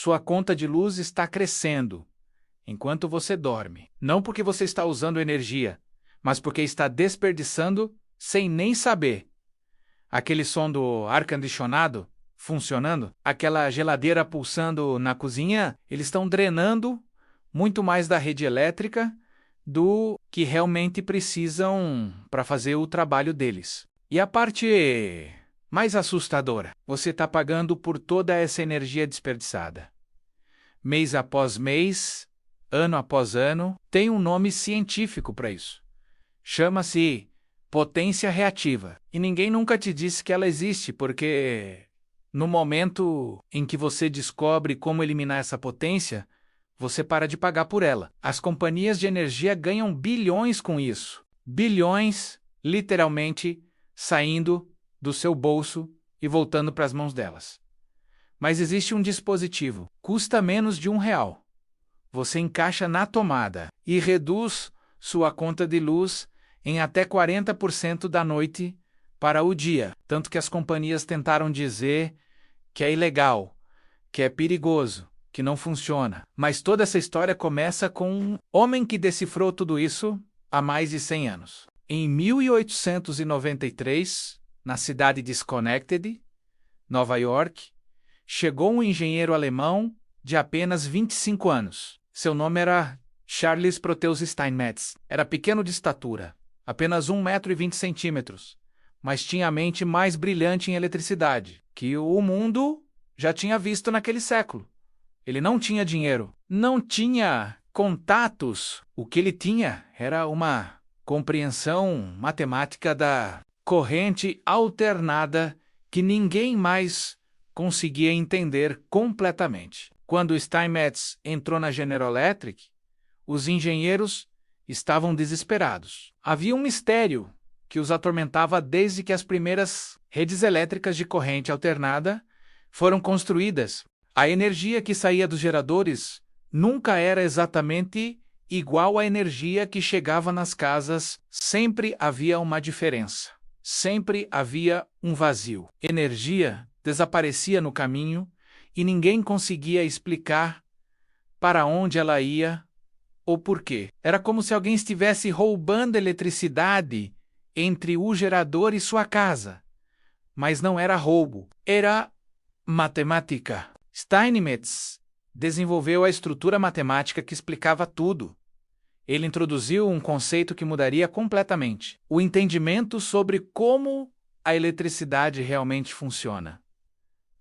Sua conta de luz está crescendo enquanto você dorme. Não porque você está usando energia, mas porque está desperdiçando sem nem saber. Aquele som do ar-condicionado funcionando, aquela geladeira pulsando na cozinha, eles estão drenando muito mais da rede elétrica do que realmente precisam para fazer o trabalho deles. E a parte mais assustadora, você está pagando por toda essa energia desperdiçada. Mês após mês, ano após ano, tem um nome científico para isso. Chama-se potência reativa. E ninguém nunca te disse que ela existe, porque no momento em que você descobre como eliminar essa potência, você para de pagar por ela. As companhias de energia ganham bilhões com isso. Bilhões, literalmente, saindo do seu bolso e voltando para as mãos delas. Mas existe um dispositivo. Custa menos de R$1. Você encaixa na tomada e reduz sua conta de luz em até 40% da noite para o dia. Tanto que as companhias tentaram dizer que é ilegal, que é perigoso, que não funciona. Mas toda essa história começa com um homem que decifrou tudo isso há mais de 100 anos. Em 1893, na cidade de Schenectady, Nova York, chegou um engenheiro alemão de apenas 25 anos. Seu nome era Charles Proteus Steinmetz. Era pequeno de estatura, apenas 1,20 m, mas tinha a mente mais brilhante em eletricidade que o mundo já tinha visto naquele século. Ele não tinha dinheiro, não tinha contatos. O que ele tinha era uma compreensão matemática da corrente alternada que ninguém mais conseguia entender completamente. Quando Steinmetz entrou na General Electric, os engenheiros estavam desesperados. Havia um mistério que os atormentava desde que as primeiras redes elétricas de corrente alternada foram construídas. A energia que saía dos geradores nunca era exatamente igual à energia que chegava nas casas. Sempre havia uma diferença. Sempre havia um vazio. Energia desaparecia no caminho e ninguém conseguia explicar para onde ela ia ou por quê. Era como se alguém estivesse roubando eletricidade entre o gerador e sua casa. Mas não era roubo, era matemática. Steinmetz desenvolveu a estrutura matemática que explicava tudo. Ele introduziu um conceito que mudaria completamente: o entendimento sobre como a eletricidade realmente funciona.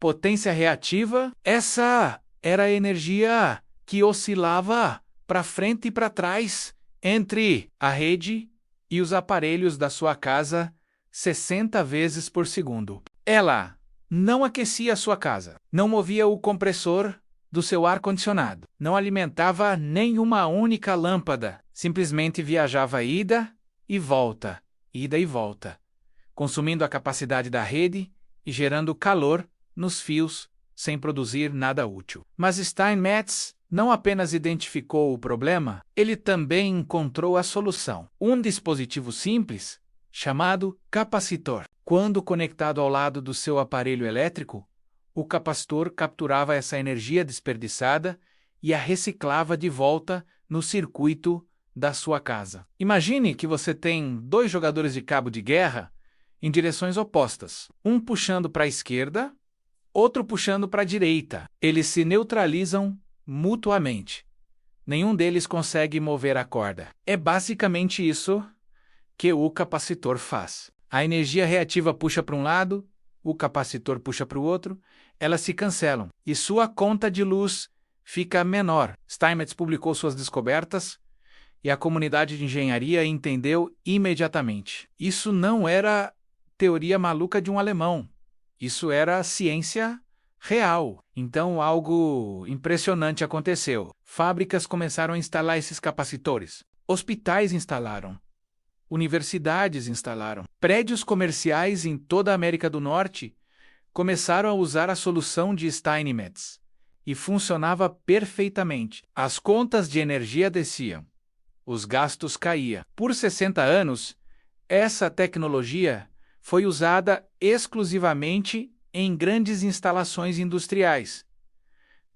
Potência reativa, essa era a energia que oscilava para frente e para trás entre a rede e os aparelhos da sua casa 60 vezes por segundo. Ela não aquecia a sua casa, não movia o compressor do seu ar-condicionado, não alimentava nenhuma única lâmpada, simplesmente viajava ida e volta, consumindo a capacidade da rede e gerando calor nos fios sem produzir nada útil. Mas Steinmetz não apenas identificou o problema, ele também encontrou a solução. Um dispositivo simples, chamado capacitor. Quando conectado ao lado do seu aparelho elétrico, o capacitor capturava essa energia desperdiçada e a reciclava de volta no circuito da sua casa. Imagine que você tem dois jogadores de cabo de guerra em direções opostas, um puxando para a esquerda, outro puxando para a direita. Eles se neutralizam mutuamente. Nenhum deles consegue mover a corda. É basicamente isso que o capacitor faz. A energia reativa puxa para um lado, o capacitor puxa para o outro, elas se cancelam e sua conta de luz fica menor. Steinmetz publicou suas descobertas e a comunidade de engenharia entendeu imediatamente. Isso não era teoria maluca de um alemão. Isso era ciência real. Então algo impressionante aconteceu. Fábricas começaram a instalar esses capacitores. Hospitais instalaram. Universidades instalaram. Prédios comerciais em toda a América do Norte começaram a usar a solução de Steinmetz. E funcionava perfeitamente. As contas de energia desciam. Os gastos caíam. Por 60 anos, essa tecnologia foi usada exclusivamente em grandes instalações industriais.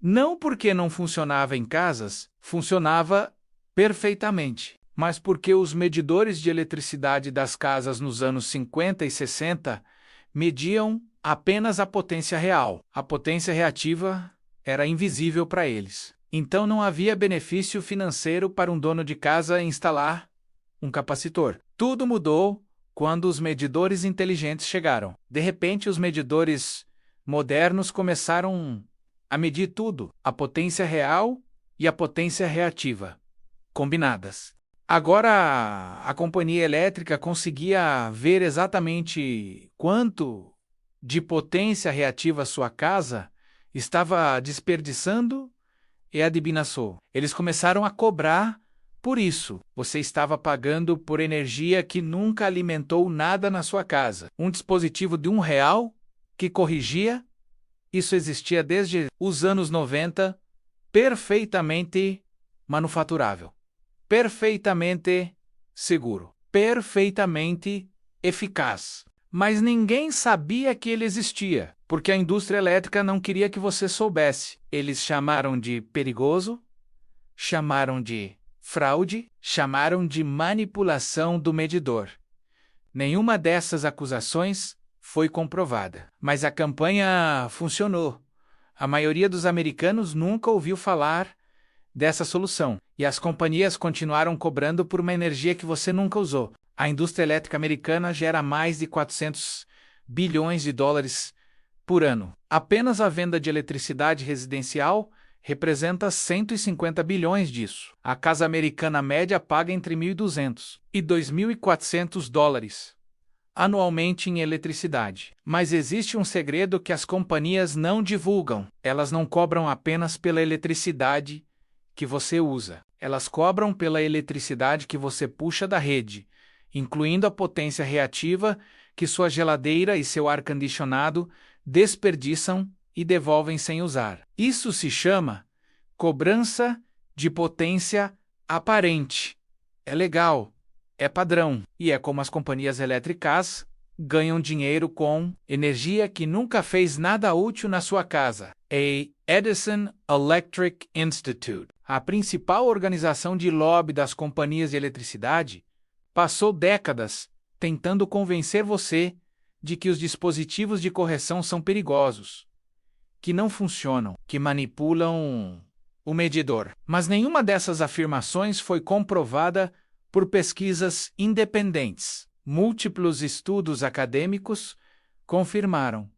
Não porque não funcionava em casas, funcionava perfeitamente, mas porque os medidores de eletricidade das casas nos anos 50 e 60 mediam apenas a potência real. A potência reativa era invisível para eles. Então não havia benefício financeiro para um dono de casa instalar um capacitor. Tudo mudou quando os medidores inteligentes chegaram. De repente, os medidores modernos começaram a medir tudo, a potência real e a potência reativa, combinadas. Agora, a companhia elétrica conseguia ver exatamente quanto de potência reativa sua casa estava desperdiçando e adivinhou. Eles começaram a cobrar por isso. Você estava pagando por energia que nunca alimentou nada na sua casa. Um dispositivo de R$ 1 que corrigia. Isso existia desde os anos 90, perfeitamente manufaturável, perfeitamente seguro, perfeitamente eficaz. Mas ninguém sabia que ele existia, porque a indústria elétrica não queria que você soubesse. Eles chamaram de perigoso, chamaram de fraude, chamaram de manipulação do medidor. Nenhuma dessas acusações foi comprovada, mas a campanha funcionou. A maioria dos americanos nunca ouviu falar dessa solução, e as companhias continuaram cobrando por uma energia que você nunca usou. A indústria elétrica americana gera mais de 400 bilhões de dólares por ano. Apenas a venda de eletricidade residencial representa 150 bilhões disso. A casa americana média paga entre $1.200 e $2.400 anualmente em eletricidade. Mas existe um segredo que as companhias não divulgam. Elas não cobram apenas pela eletricidade que você usa. Elas cobram pela eletricidade que você puxa da rede, incluindo a potência reativa que sua geladeira e seu ar-condicionado desperdiçam e devolvem sem usar. Isso se chama cobrança de potência aparente. É legal, é padrão, e é como as companhias elétricas ganham dinheiro com energia que nunca fez nada útil na sua casa. A Edison Electric Institute, a principal organização de lobby das companhias de eletricidade, passou décadas tentando convencer você de que os dispositivos de correção são perigosos, que não funcionam, que manipulam o medidor. Mas nenhuma dessas afirmações foi comprovada por pesquisas independentes. Múltiplos estudos acadêmicos confirmaram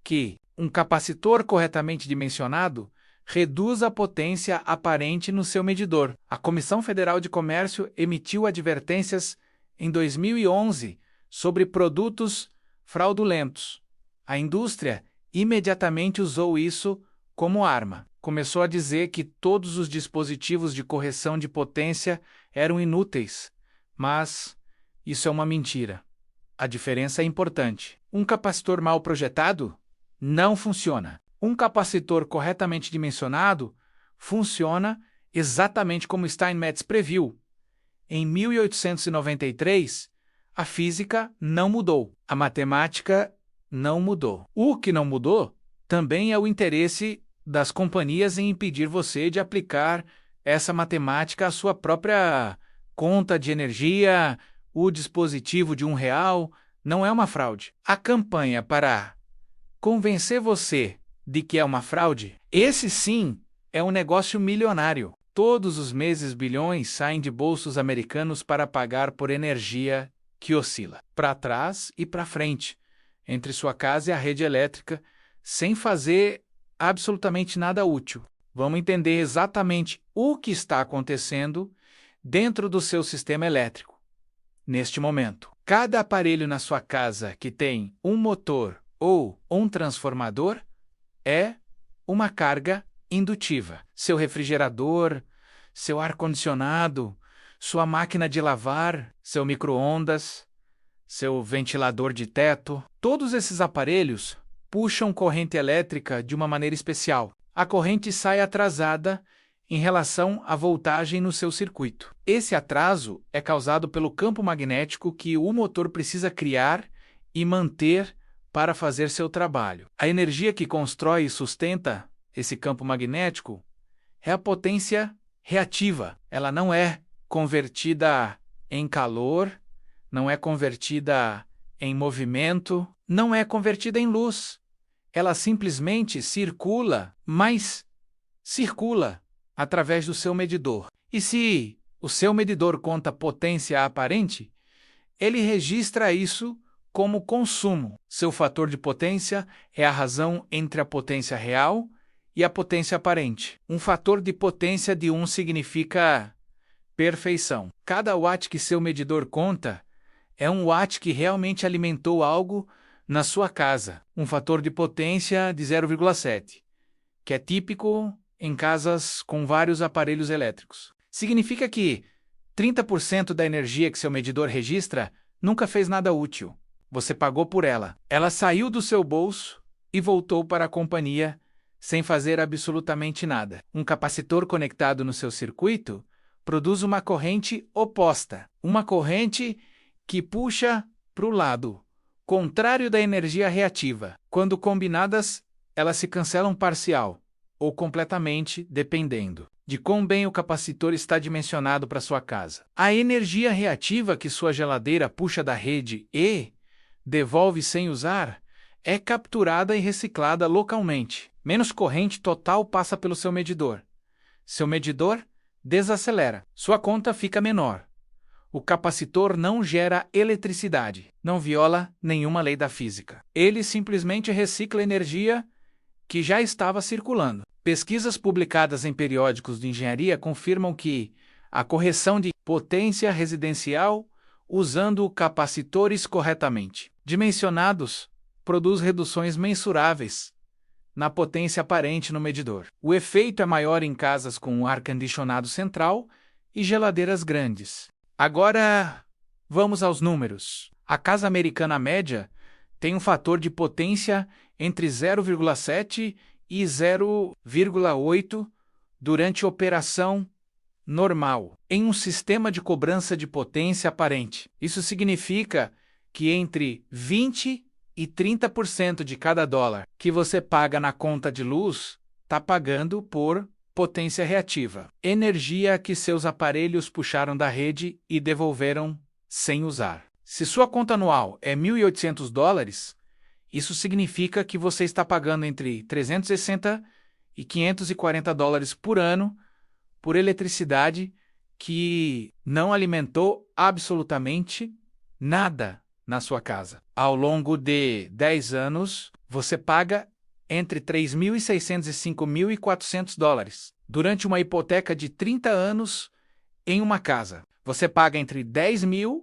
que um capacitor corretamente dimensionado reduz a potência aparente no seu medidor. A Comissão Federal de Comércio emitiu advertências em 2011 sobre produtos fraudulentos. A indústria imediatamente usou isso como arma. Começou a dizer que todos os dispositivos de correção de potência eram inúteis, mas isso é uma mentira. A diferença é importante. Um capacitor mal projetado não funciona. Um capacitor corretamente dimensionado funciona exatamente como Steinmetz previu. Em 1893, a física não mudou. A matemática não mudou. O que não mudou também é o interesse das companhias em impedir você de aplicar essa matemática à sua própria conta de energia. O dispositivo de R$ 1 não é uma fraude. A campanha para convencer você de que é uma fraude, esse sim é um negócio milionário. Todos os meses bilhões saem de bolsos americanos para pagar por energia que oscila para trás e para frente, entre sua casa e a rede elétrica, sem fazer absolutamente nada útil. Vamos entender exatamente o que está acontecendo dentro do seu sistema elétrico. Neste momento, cada aparelho na sua casa que tem um motor ou um transformador é uma carga indutiva. Seu refrigerador, seu ar-condicionado, sua máquina de lavar, seu micro-ondas, seu ventilador de teto, todos esses aparelhos puxam corrente elétrica de uma maneira especial. A corrente sai atrasada em relação à voltagem no seu circuito. Esse atraso é causado pelo campo magnético que o motor precisa criar e manter para fazer seu trabalho. A energia que constrói e sustenta esse campo magnético, é a potência reativa. Ela não é convertida em calor, não é convertida em movimento, não é convertida em luz. Ela simplesmente circula, mas circula através do seu medidor. E se o seu medidor conta potência aparente, ele registra isso como consumo. Seu fator de potência é a razão entre a potência real e a potência aparente. Um fator de potência de 1 significa perfeição. Cada watt que seu medidor conta é um watt que realmente alimentou algo na sua casa. Um fator de potência de 0,7, que é típico em casas com vários aparelhos elétricos. Significa que 30% da energia que seu medidor registra nunca fez nada útil. Você pagou por ela. Ela saiu do seu bolso e voltou para a companhia sem fazer absolutamente nada. Um capacitor conectado no seu circuito produz uma corrente oposta, uma corrente que puxa para o lado contrário da energia reativa. Quando combinadas, elas se cancelam parcial ou completamente, dependendo de quão bem o capacitor está dimensionado para sua casa. A energia reativa que sua geladeira puxa da rede e devolve sem usar é capturada e reciclada localmente. Menos corrente total passa pelo seu medidor. Seu medidor desacelera. Sua conta fica menor. O capacitor não gera eletricidade, não viola nenhuma lei da física. Ele simplesmente recicla energia que já estava circulando. Pesquisas publicadas em periódicos de engenharia confirmam que a correção de potência residencial usando capacitores corretamente dimensionados produz reduções mensuráveis na potência aparente no medidor. O efeito é maior em casas com ar-condicionado central e geladeiras grandes. Agora, vamos aos números. A casa americana média tem um fator de potência entre 0,7 e 0,8 durante operação normal, em um sistema de cobrança de potência aparente. Isso significa que entre 20 e 30% de cada dólar que você paga na conta de luz está pagando por potência reativa, energia que seus aparelhos puxaram da rede e devolveram sem usar. Se sua conta anual é $1.800, isso significa que você está pagando entre 360 e $540 por ano por eletricidade que não alimentou absolutamente nada na sua casa. Ao longo de 10 anos, você paga entre $3.600 e $5.400. Durante uma hipoteca de 30 anos em uma casa, você paga entre $10.000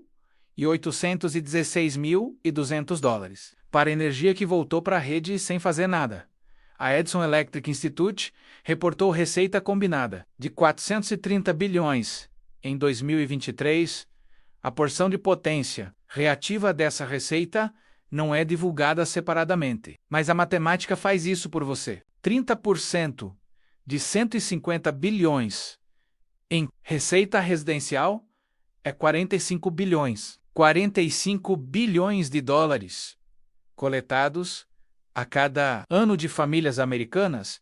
e $816.200 para energia que voltou para a rede sem fazer nada. A Edison Electric Institute reportou receita combinada de 430 bilhões em 2023. A porção de potência reativa dessa receita não é divulgada separadamente, mas a matemática faz isso por você. 30% de 150 bilhões em receita residencial é 45 bilhões. 45 bilhões de dólares coletados a cada ano de famílias americanas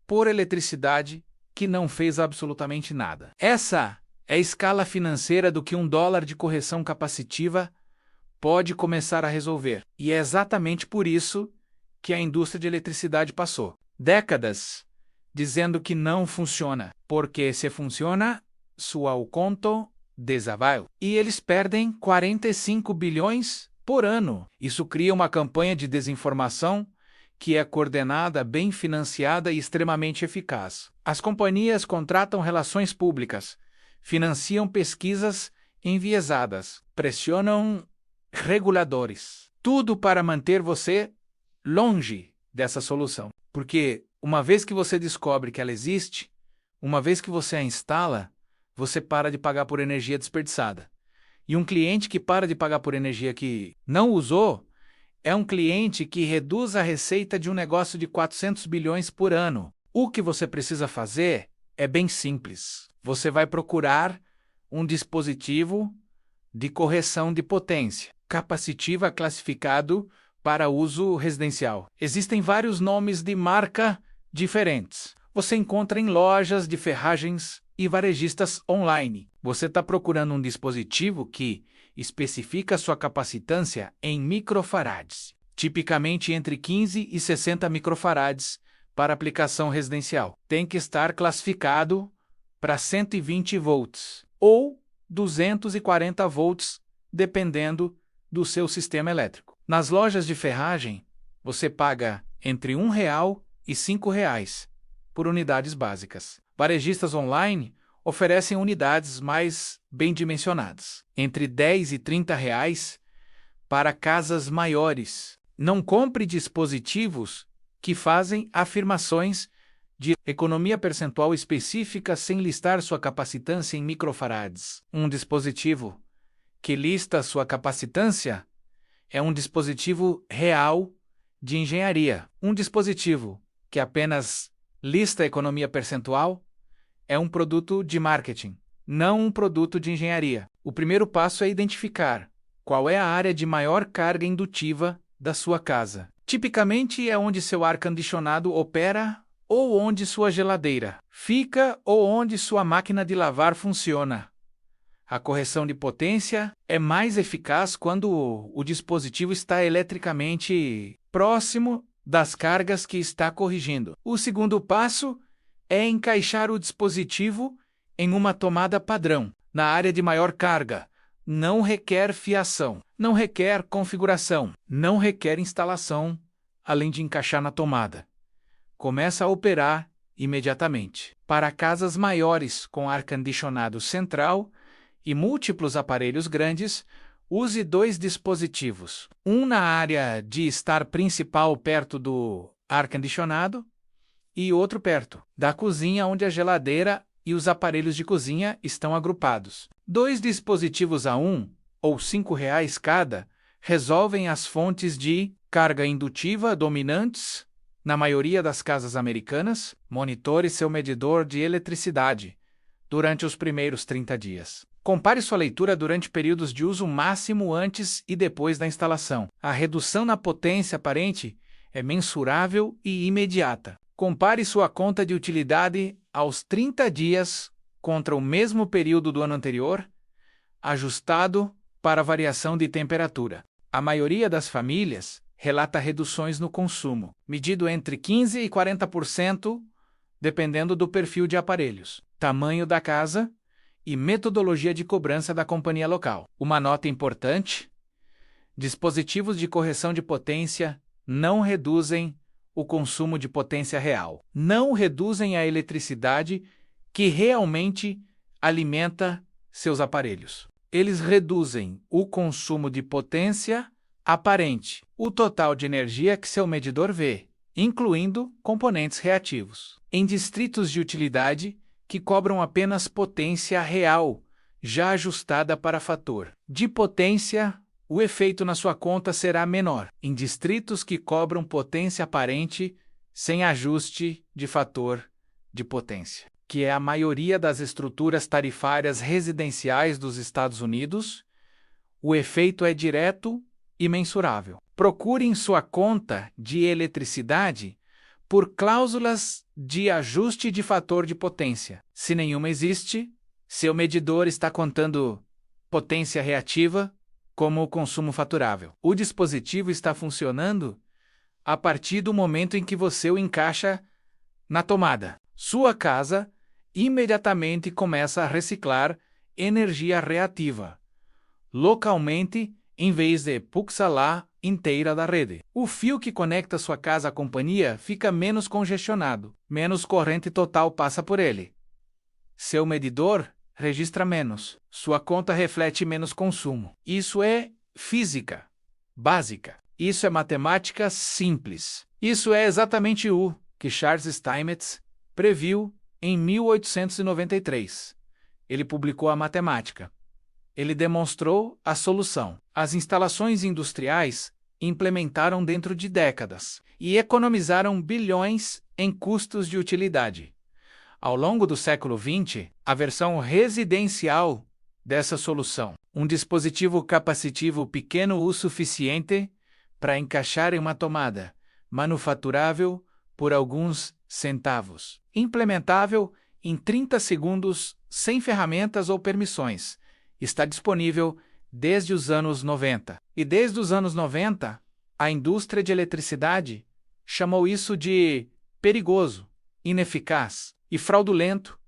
por eletricidade que não fez absolutamente nada. Essa é a escala financeira do que $1 de correção capacitiva pode começar a resolver. E é exatamente por isso que a indústria de eletricidade passou décadas dizendo que não funciona, porque se funciona, sua o conto desaval. E eles perdem 45 bilhões por ano. Isso cria uma campanha de desinformação que é coordenada, bem financiada e extremamente eficaz. As companhias contratam relações públicas, financiam pesquisas enviesadas, pressionam reguladores. Tudo para manter você longe dessa solução. Porque uma vez que você descobre que ela existe, uma vez que você a instala, você para de pagar por energia desperdiçada. E um cliente que para de pagar por energia que não usou é um cliente que reduz a receita de um negócio de 400 bilhões por ano. O que você precisa fazer é bem simples. Você vai procurar um dispositivo de correção de potência capacitiva classificado para uso residencial. Existem vários nomes de marca diferentes. Você encontra em lojas de ferragens e varejistas online. Você está procurando um dispositivo que especifica sua capacitância em microfarads, tipicamente entre 15 e 60 microfarads para aplicação residencial. Tem que estar classificado para 120 volts ou 240 volts, dependendo do seu sistema elétrico. Nas lojas de ferragem, você paga entre R$ 1 e R$ 5 por unidades básicas. Varejistas online oferecem unidades mais bem dimensionadas, entre R$ 10 e R$ 30 para casas maiores. Não compre dispositivos que fazem afirmações de economia percentual específica sem listar sua capacitância em microfarads. Um dispositivo que lista sua capacitância é um dispositivo real de engenharia. Um dispositivo que apenas lista a economia percentual é um produto de marketing, não um produto de engenharia. O primeiro passo é identificar qual é a área de maior carga indutiva da sua casa. Tipicamente é onde seu ar-condicionado opera ou onde sua geladeira fica ou onde sua máquina de lavar funciona. A correção de potência é mais eficaz quando o dispositivo está eletricamente próximo das cargas que está corrigindo. O segundo passo é encaixar o dispositivo em uma tomada padrão, na área de maior carga. Não requer fiação, não requer configuração, não requer instalação, além de encaixar na tomada. Começa a operar imediatamente. Para casas maiores com ar-condicionado central e múltiplos aparelhos grandes, use 2 dispositivos. Um na área de estar principal perto do ar-condicionado e outro perto da cozinha onde a geladeira e os aparelhos de cozinha estão agrupados. 2 dispositivos a R$ 1 ou R$ 5 cada resolvem as fontes de carga indutiva dominantes na maioria das casas americanas. Monitore seu medidor de eletricidade durante os primeiros 30 dias. Compare sua leitura durante períodos de uso máximo antes e depois da instalação. A redução na potência aparente é mensurável e imediata. Compare sua conta de utilidade aos 30 dias contra o mesmo período do ano anterior, ajustado para a variação de temperatura. A maioria das famílias relata reduções no consumo, medido entre 15% e 40%, dependendo do perfil de aparelhos, tamanho da casa e metodologia de cobrança da companhia local. Uma nota importante: dispositivos de correção de potência não reduzem o consumo de potência real. Não reduzem a eletricidade que realmente alimenta seus aparelhos. Eles reduzem o consumo de potência aparente, o total de energia que seu medidor vê, incluindo componentes reativos. Em distritos de utilidade que cobram apenas potência real, já ajustada para fator de potência, o efeito na sua conta será menor. Em distritos que cobram potência aparente sem ajuste de fator de potência, que é a maioria das estruturas tarifárias residenciais dos Estados Unidos, o efeito é direto e mensurável. Procure em sua conta de eletricidade por cláusulas de ajuste de fator de potência. Se nenhuma existe, seu medidor está contando potência reativa como o consumo faturável. O dispositivo está funcionando a partir do momento em que você o encaixa na tomada. Sua casa imediatamente começa a reciclar energia reativa, localmente, em vez de puxá-la inteira da rede. O fio que conecta sua casa à companhia fica menos congestionado, menos corrente total passa por ele. Seu medidor registra menos, sua conta reflete menos consumo. Isso é física básica. Isso é matemática simples. Isso é exatamente o que Charles Steinmetz previu em 1893. Ele publicou a matemática. Ele demonstrou a solução. As instalações industriais implementaram dentro de décadas e economizaram bilhões em custos de utilidade. Ao longo do século XX, a versão residencial dessa solução, um dispositivo capacitivo pequeno o suficiente para encaixar em uma tomada, manufaturável por alguns centavos. Implementável em 30 segundos, sem ferramentas ou permissões. Está disponível desde os anos 90. E desde os anos 90, a indústria de eletricidade chamou isso de perigoso, ineficaz e fraudulento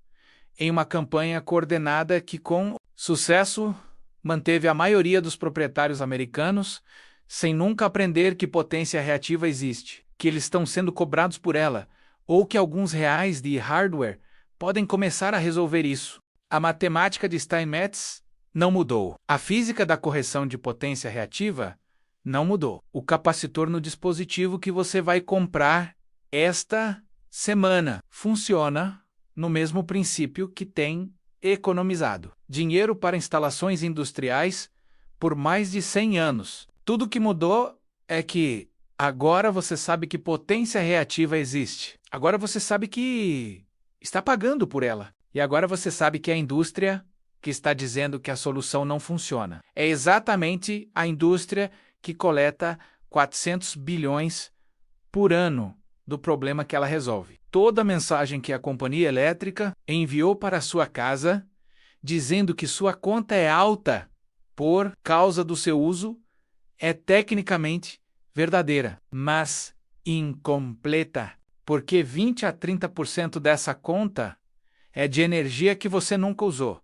em uma campanha coordenada que, com sucesso, manteve a maioria dos proprietários americanos sem nunca aprender que potência reativa existe, que eles estão sendo cobrados por ela, ou que alguns reais de hardware podem começar a resolver isso. A matemática de Steinmetz não mudou. A física da correção de potência reativa não mudou. O capacitor no dispositivo que você vai comprar esta semana funciona no mesmo princípio que tem economizado dinheiro para instalações industriais por mais de 100 anos. Tudo que mudou é que agora você sabe que potência reativa existe. Agora você sabe que está pagando por ela. E agora você sabe que é a indústria que está dizendo que a solução não funciona. É exatamente a indústria que coleta 400 bilhões por ano do problema que ela resolve. Toda mensagem que a companhia elétrica enviou para a sua casa, dizendo que sua conta é alta por causa do seu uso, é tecnicamente verdadeira, mas incompleta, porque 20 a 30% dessa conta é de energia que você nunca usou.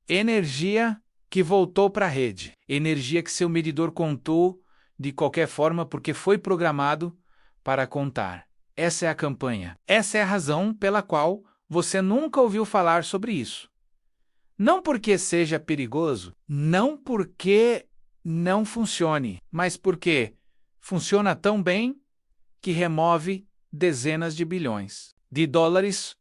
Energia que voltou para a rede. Energia que seu medidor contou de qualquer forma porque foi programado para contar. Essa é a campanha. Essa é a razão pela qual você nunca ouviu falar sobre isso. Não porque seja perigoso, não porque não funcione, mas porque funciona tão bem que remove dezenas de bilhões de dólares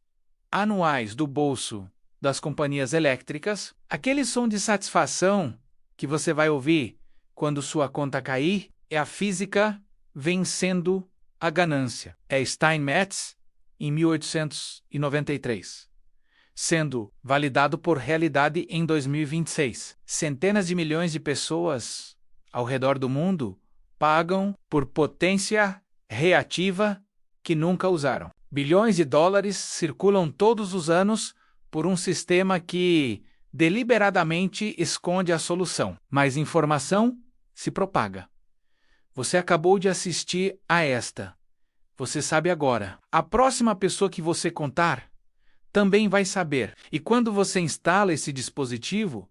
anuais do bolso das companhias elétricas. Aquele som de satisfação que você vai ouvir quando sua conta cair é a física vencendo a ganância. É Steinmetz, em 1893. Sendo validado por realidade em 2026. Centenas de milhões de pessoas ao redor do mundo pagam por potência reativa que nunca usaram. Bilhões de dólares circulam todos os anos por um sistema que deliberadamente esconde a solução. Mas informação se propaga. Você acabou de assistir a esta. Você sabe agora. A próxima pessoa que você contar também vai saber. E quando você instala esse dispositivo,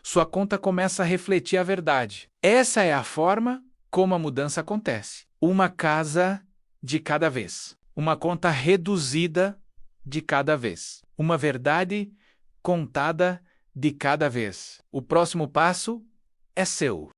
sua conta começa a refletir a verdade. Essa é a forma como a mudança acontece. Uma casa de cada vez. Uma conta reduzida de cada vez. Uma verdade contada de cada vez. O próximo passo é seu.